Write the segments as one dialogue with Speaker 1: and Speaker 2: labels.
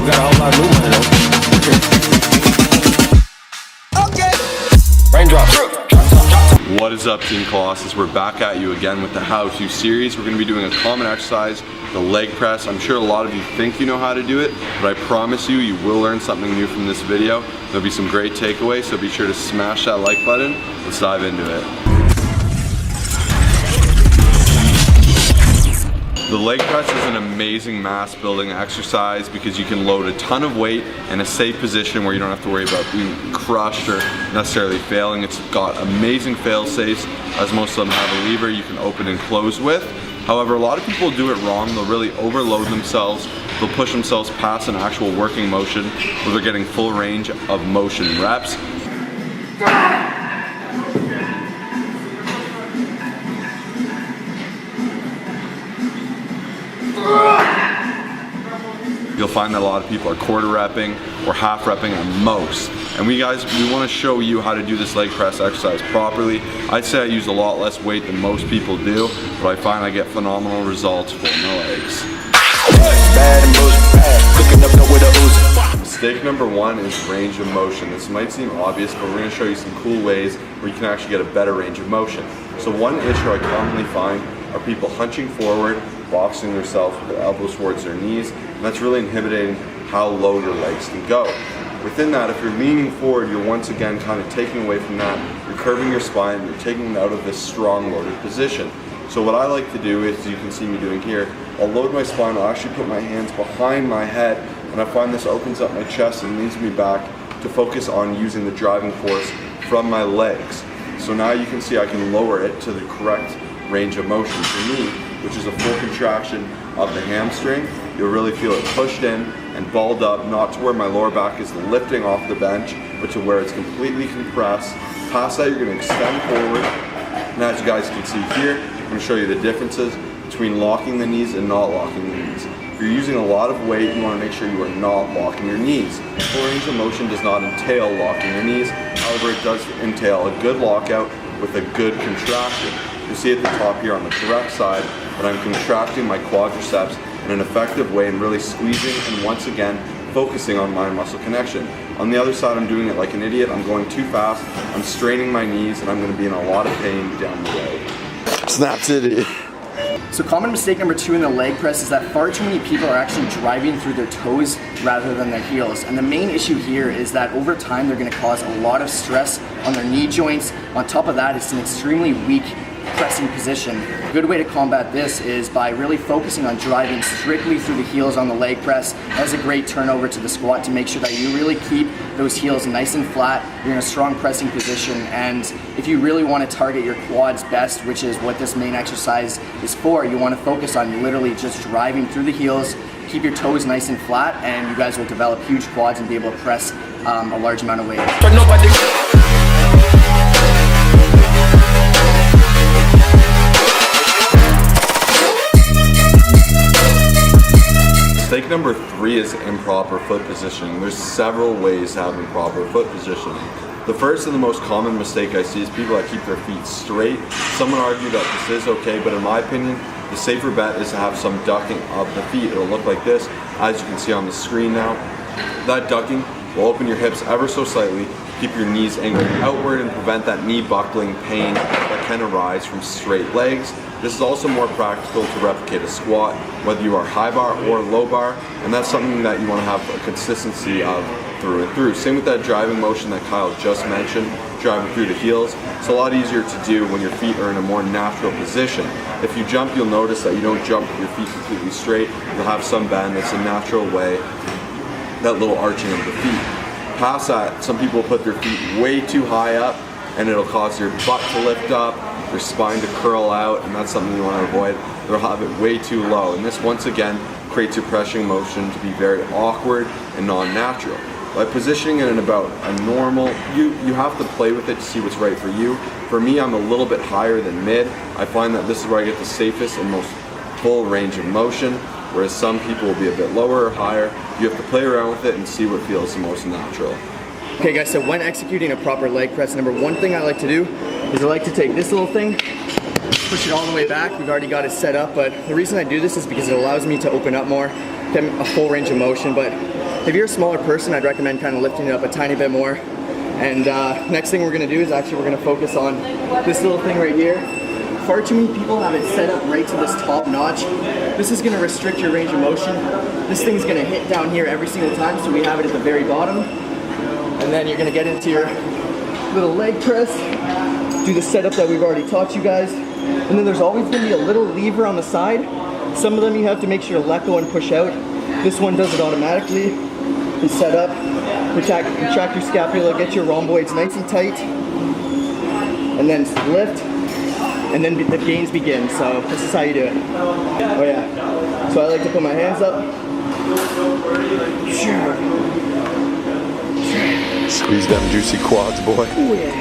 Speaker 1: We got a whole lot of new money though. Okay. Raindrops.
Speaker 2: What is up, Team Colossus? We're back at you again with the how-to series. We're going to be doing a common exercise, the leg press. I'm sure a lot of you think you know how to do it, but I promise you, you will learn something new from this video. There'll be some great takeaways, so be sure to smash that like button. Let's dive into it. The leg press is an amazing mass building exercise because you can load a ton of weight in a safe position where you don't have to worry about being crushed or necessarily failing. It's got amazing fail safes, as most of them have a lever you can open and close with. However, a lot of people do it wrong. They'll really overload themselves. They'll push themselves past an actual working motion where they're getting full range of motion reps. You'll find that a lot of people are quarter repping or half repping at most. And we want to show you how to do this leg press exercise properly. I'd say I use a lot less weight than most people do, but I find I get phenomenal results for my legs. Mistake number one is range of motion. This might seem obvious, but we're going to show you some cool ways where you can actually get a better range of motion. So one issue I commonly find are people hunching forward, boxing themselves with their elbows towards their knees, and that's really inhibiting how low your legs can go. Within that, if you're leaning forward, you're once again kind of taking away from that. You're curving your spine, you're taking it out of this strong loaded position. So what I like to do is, you can see me doing here, I'll load my spine, I'll actually put my hands behind my head, and I find this opens up my chest and leads me back to focus on using the driving force from my legs. So now you can see I can lower it to the correct range of motion for me, which is a full contraction of the hamstring. You'll really feel it pushed in and balled up, not to where my lower back is lifting off the bench, but to where it's completely compressed. Past that, you're going to extend forward. And as you guys can see here, I'm going to show you the differences between locking the knees and not locking the knees. If you're using a lot of weight, you want to make sure you are not locking your knees. Full range of motion does not entail locking your knees. However, it does entail a good lockout with a good contraction. You see at the top here on the correct side that I'm contracting my quadriceps in an effective way and really squeezing and once again focusing on mind muscle connection. On the other side, I'm doing it like an idiot. I'm going too fast, I'm straining my knees, and I'm going to be in a lot of pain down the road. Snap City.
Speaker 3: So common mistake number two in the leg press is that far too many people are actually driving through their toes rather than their heels. And the main issue here is that over time they're going to cause a lot of stress on their knee joints. On top of that, it's an extremely weak pressing position. A good way to combat this is by really focusing on driving strictly through the heels on the leg press. That's a great turnover to the squat to make sure that you really keep those heels nice and flat. You're in a strong pressing position, and if you really want to target your quads best, which is what this main exercise is for, you want to focus on literally just driving through the heels. Keep your toes nice and flat, and you guys will develop huge quads and be able to press a large amount of weight.
Speaker 2: Mistake number three is improper foot positioning. There's several ways to have improper foot positioning. The first and the most common mistake I see is people that keep their feet straight. Some would argue that this is okay, but in my opinion, the safer bet is to have some ducking of the feet. It'll look like this, as you can see on the screen now. That ducking will open your hips ever so slightly, keep your knees angled outward, and prevent that knee buckling pain that can arise from straight legs. This is also more practical to replicate a squat, whether you are high bar or low bar, and that's something that you want to have a consistency of through and through. Same with that driving motion that Kyle just mentioned, driving through the heels. It's a lot easier to do when your feet are in a more natural position. If you jump, you'll notice that you don't jump with your feet completely straight. You'll have some bend. That's a natural way, that little arching of the feet. Past that, some people put their feet way too high up, and it'll cause your butt to lift up, your spine to curl out, and that's something you want to avoid. They'll have it way too low, and this once again creates your pressing motion to be very awkward and non-natural. By positioning it in about a normal, you have to play with it to see what's right for you. For me, I'm a little bit higher than mid. I find that this is where I get the safest and most full range of motion, whereas some people will be a bit lower or higher. You have to play around with it and see what feels the most natural.
Speaker 3: Okay guys, so when executing a proper leg press, number one thing I like to do is I like to take this little thing push it all the way back. We've already got it set up, but the reason I do this is because it allows me to open up more, get a full range of motion. But if you're a smaller person, I'd recommend kind of lifting it up a tiny bit more. And next thing we're gonna do is actually we're gonna focus on this little thing right here. Far too many people have it set up right to this top notch. This is gonna restrict your range of motion. This thing's gonna hit down here every single time, so we have it at the very bottom. And then you're gonna get into your little leg press, do the setup that we've already taught you guys. And then there's always gonna be a little lever on the side. Some of them you have to make sure to let go and push out. This one does it automatically. You set up, retract your scapula, get your rhomboids nice and tight, and then lift, and then the gains begin. So this is how you do it. Oh yeah. So I like to put my hands up.
Speaker 2: Squeeze them juicy quads, boy.
Speaker 3: Oh yeah.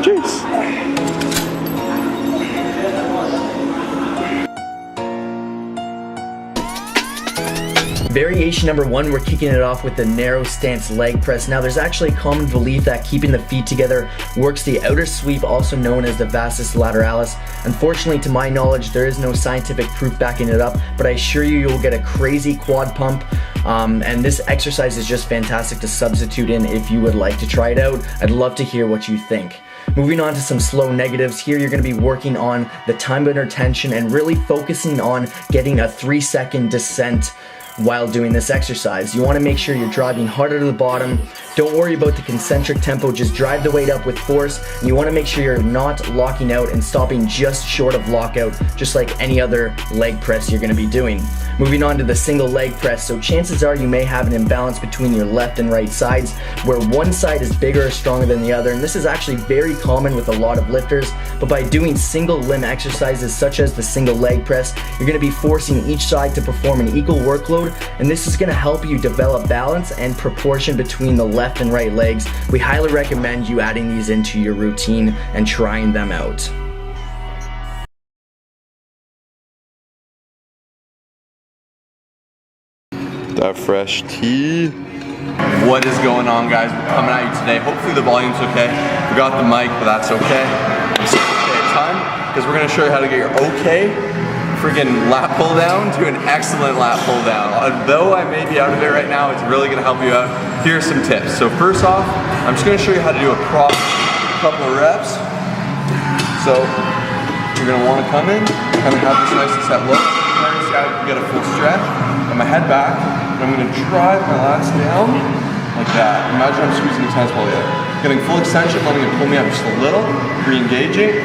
Speaker 2: Juice.
Speaker 4: Variation number 1, we're kicking it off with the narrow stance leg press. Now there's actually a common belief that keeping the feet together works the outer sweep, also known as the vastus lateralis. Unfortunately, to my knowledge, there is no scientific proof backing it up, but I assure you, you'll get a crazy quad pump. And this exercise is just fantastic to substitute in if you would like to try it out. I'd love to hear what you think. Moving on to some slow negatives. Here you're going to be working on the time under tension and really focusing on getting a 3-second descent while doing this exercise. You want to make sure you're driving harder to the bottom. Don't worry about the concentric tempo, just drive the weight up with force. And you want to make sure you're not locking out and stopping just short of lockout, just like any other leg press you're going to be doing. Moving on to the single leg press. So chances are you may have an imbalance between your left and right sides, where one side is bigger or stronger than the other, and this is actually very common with a lot of lifters. But by doing single limb exercises such as the single leg press, you're going to be forcing each side to perform an equal workload, and this is going to help you develop balance and proportion between the left and right legs. We highly recommend you adding these into your routine and trying them out.
Speaker 2: That fresh tea. What is going on, guys? We're coming at you today. Hopefully the volume's okay. Forgot the mic, but that's okay. I'm saying okay a ton because we're gonna show you how to get your okay freaking lat pull down to an excellent lat pull down. Although I may be out of it right now, it's really gonna help you out. Here are some tips. So first off, I'm just gonna show you how to do a proper couple of reps. So you're gonna wanna come in, kind of have this nice and set look. Get a full stretch. Got my head back, and I'm gonna drive my lats down like that. Imagine I'm squeezing the tennis ball together. Getting full extension, letting it pull me up just a little, re-engaging,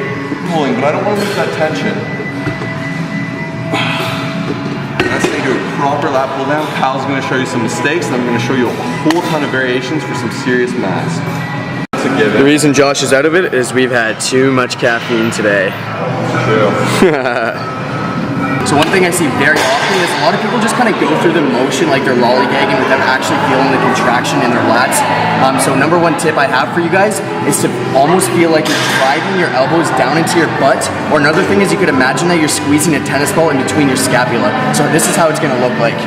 Speaker 2: pulling, but I don't wanna lose that tension. Let's say do a proper lat pull down. Kyle's gonna show you some mistakes, and I'm gonna show you a whole ton of variations for some serious mass. That's a given.
Speaker 3: The reason Josh is out of it is we've had too much caffeine today. So one thing I see very often is a lot of people just kind of go through the motion like they're lollygagging without actually feeling the contraction in their lats. So number one tip I have for you guys is to almost feel like you're driving your elbows down into your butt. Or another thing is you could imagine that you're squeezing a tennis ball in between your scapula. So this is how it's gonna look like.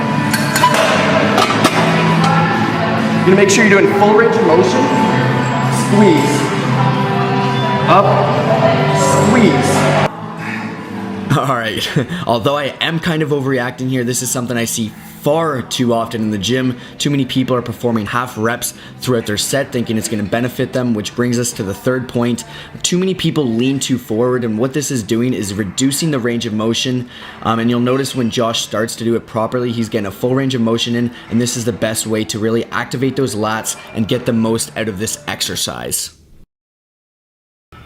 Speaker 3: You're gonna make sure you're doing full range of motion. Squeeze. Up. Squeeze.
Speaker 4: Alright, although I am kind of overreacting here, this is something I see far too often in the gym. Too many people are performing half reps throughout their set thinking it's going to benefit them, which brings us to the third point. Too many people lean too forward, and what this is doing is reducing the range of motion. And you'll notice when Josh starts to do it properly, he's getting a full range of motion in, and this is the best way to really activate those lats and get the most out of this exercise.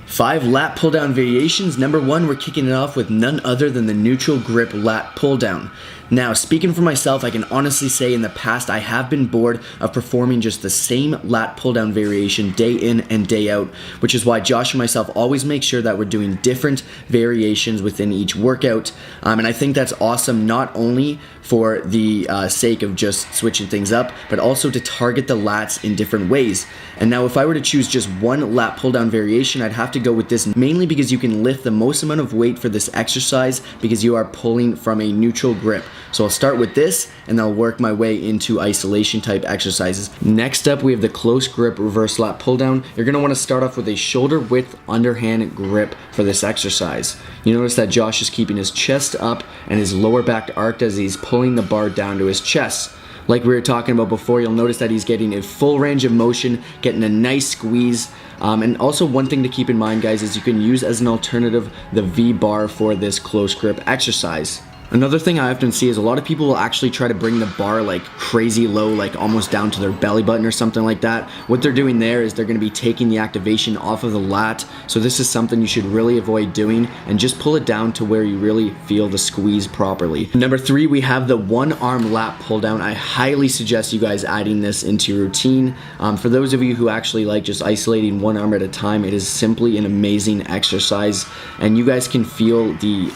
Speaker 4: 5 lat pull down variations. Number 1, we're kicking it off with none other than the neutral grip lat pull down. Now, speaking for myself, I can honestly say in the past I have been bored of performing just the same lat pull down variation day in and day out, which is why Josh and myself always make sure that we're doing different variations within each workout. And I think that's awesome, not only for the sake of just switching things up, but also to target the lats in different ways. And now if I were to choose just one lat pull down variation, I'd have to to go with this, mainly because you can lift the most amount of weight for this exercise because you are pulling from a neutral grip. So I'll start with this and I'll work my way into isolation type exercises. Next up, we have the close grip reverse lat pull down. You're gonna wanna start off with a shoulder width underhand grip for this exercise. You notice that Josh is keeping his chest up and his lower back arched as he's pulling the bar down to his chest. Like we were talking about before, you'll notice that he's getting a full range of motion, getting a nice squeeze. And also one thing to keep in mind, guys, is you can use as an alternative the V bar for this close grip exercise. Another thing I often see is a lot of people will actually try to bring the bar like crazy low, like almost down to their belly button or something like that. What they're doing there is they're going to be taking the activation off of the lat. So this is something you should really avoid doing, and just pull it down to where you really feel the squeeze properly. Number 3, we have the one arm lat pull down. I highly suggest you guys adding this into your routine. For those of you who actually like just isolating one arm at a time, it is simply an amazing exercise, and you guys can feel the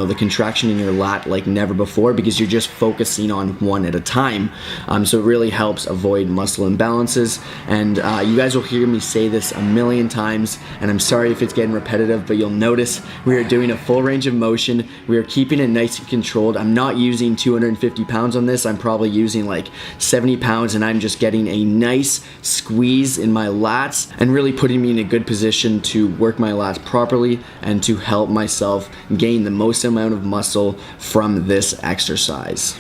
Speaker 4: the contraction in your lat like never before because you're just focusing on one at a time. So it really helps avoid muscle imbalances, and you guys will hear me say this a million times, and I'm sorry if it's getting repetitive, but you'll notice we are doing a full range of motion. We are keeping it nice and controlled. I'm not using 250 pounds on this. I'm probably using like 70 pounds, and I'm just getting a nice squeeze in my lats and really putting me in a good position to work my lats properly and to help myself gain the most amount of muscle from this exercise.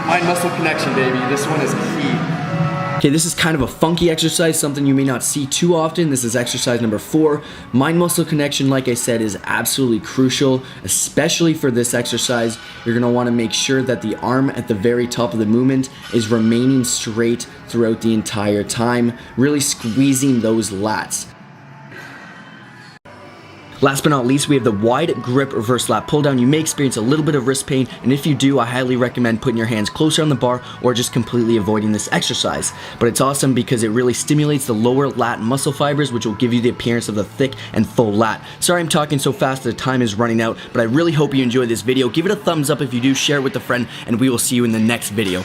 Speaker 3: Mind muscle connection, baby. This one is key.
Speaker 4: Okay, this is kind of a funky exercise, something you may not see too often. This is exercise number 4. Mind muscle connection, like I said, is absolutely crucial, especially for this exercise. You're gonna wanna make sure that the arm at the very top of the movement is remaining straight throughout the entire time, really squeezing those lats. Last but not least, we have the wide grip reverse lat pull down. You may experience a little bit of wrist pain, and if you do, I highly recommend putting your hands closer on the bar or just completely avoiding this exercise. But it's awesome because it really stimulates the lower lat muscle fibers, which will give you the appearance of the thick and full lat. Sorry I'm talking so fast, the time is running out, but I really hope you enjoyed this video. Give it a thumbs up if you do, share it with a friend, and we will see you in the next video.